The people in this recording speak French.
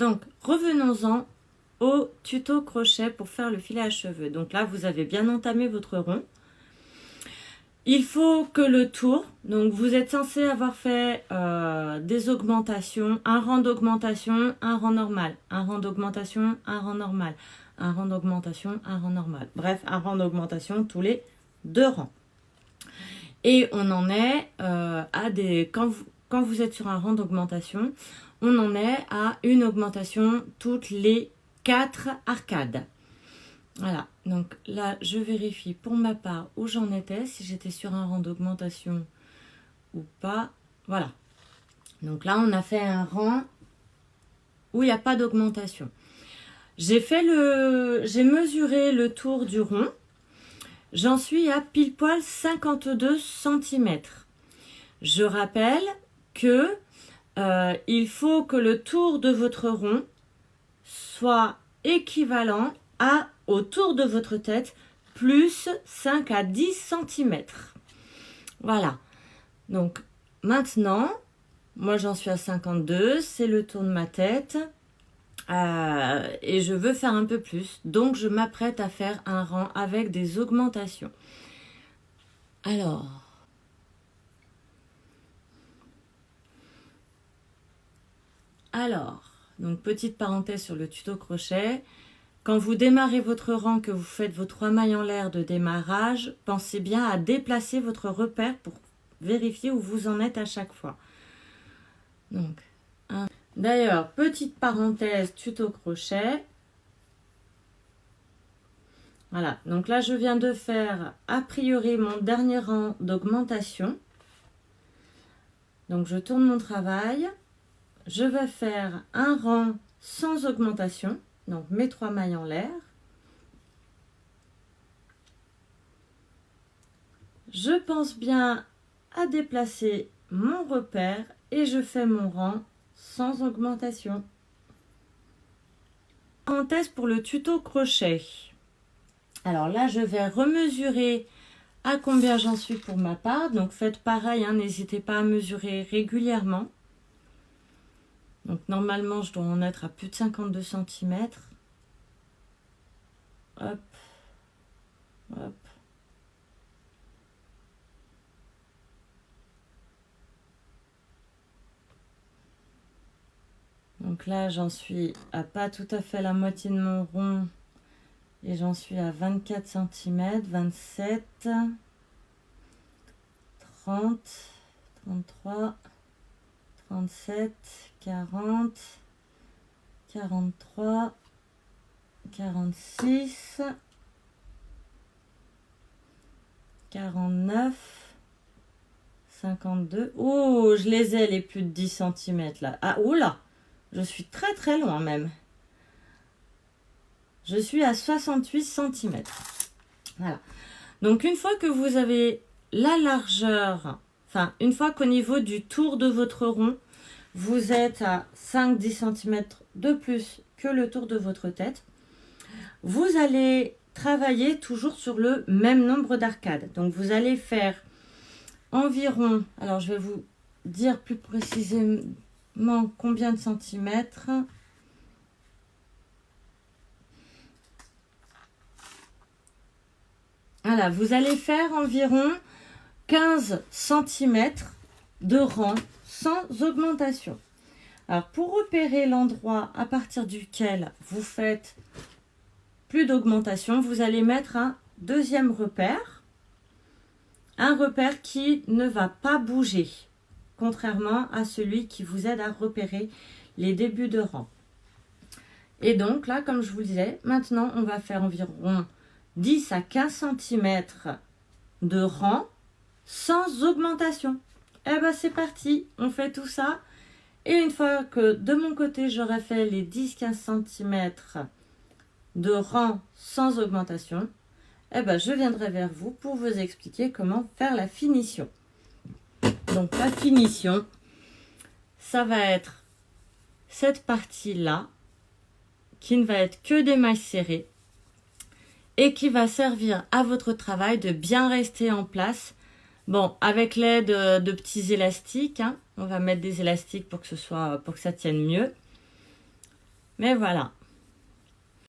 Donc, revenons-en au tuto crochet pour faire le filet à cheveux. Donc là, vous avez bien entamé votre rond. Il faut que le tour, donc vous êtes censé avoir fait des augmentations, un rang d'augmentation, un rang normal, un rang d'augmentation, un rang normal, un rang d'augmentation, un rang normal. Bref, un rang d'augmentation tous les 2 rangs. Et on en est à des... Quand vous êtes sur un rang d'augmentation, on en est à une augmentation toutes les 4 arcades. Voilà, donc là, je vérifie pour ma part où j'en étais, si j'étais sur un rang d'augmentation ou pas. Voilà, donc là, on a fait un rang où il n'y a pas d'augmentation. J'ai mesuré le tour du rond. J'en suis à pile poil 52 cm. Je rappelle que il faut que le tour de votre rond soit équivalent au tour de votre tête plus 5 à 10 cm. Voilà. Donc maintenant, moi j'en suis à 52, c'est le tour de ma tête. Et je veux faire un peu plus. Donc je m'apprête à faire un rang avec des augmentations. Alors, donc petite parenthèse sur le tuto crochet. Quand vous démarrez votre rang, que vous faites vos 3 mailles en l'air de démarrage, pensez bien à déplacer votre repère pour vérifier où vous en êtes à chaque fois. Donc, d'ailleurs, petite parenthèse tuto crochet. Voilà, donc là je viens de faire a priori mon dernier rang d'augmentation. Donc je tourne mon travail. Je vais faire un rang sans augmentation. Donc mes 3 mailles en l'air. Je pense bien à déplacer mon repère et je fais mon rang sans augmentation. Parenthèse pour le tuto crochet. Alors là, je vais remesurer à combien j'en suis pour ma part. Donc faites pareil, hein, n'hésitez pas à mesurer régulièrement. Donc normalement, je dois en être à plus de 52 cm. Hop, hop. Donc là, j'en suis à pas tout à fait la moitié de mon rond. Et j'en suis à 24 cm, 27, 30, 33, 37, 40, 43, 46, 49, 52. Oh, je les ai les plus de 10 cm là. Ah, oula, je suis très très loin même. Je suis à 68 cm. Voilà. Donc, une fois que vous avez la largeur, enfin, une fois qu'au niveau du tour de votre rond, vous êtes à 5-10 cm de plus que le tour de votre tête, vous allez travailler toujours sur le même nombre d'arcades. Donc, vous allez faire environ, alors je vais vous dire plus précisément combien de centimètres. Voilà, vous allez faire environ 15 cm de rang sans augmentation. Alors, pour repérer l'endroit à partir duquel vous faites plus d'augmentation, vous allez mettre un deuxième repère. Un repère qui ne va pas bouger, contrairement à celui qui vous aide à repérer les débuts de rang. Et donc là, comme je vous le disais, maintenant on va faire environ 10 à 15 cm de rang sans augmentation. Et bien c'est parti, on fait tout ça. Et une fois que de mon côté j'aurai fait les 10-15 cm de rang sans augmentation, eh ben, je viendrai vers vous pour vous expliquer comment faire la finition. Donc la finition, ça va être cette partie-là qui ne va être que des mailles serrées et qui va servir à votre travail de bien rester en place. Bon, avec l'aide de petits élastiques, hein, on va mettre des élastiques pour que ça tienne mieux. Mais voilà.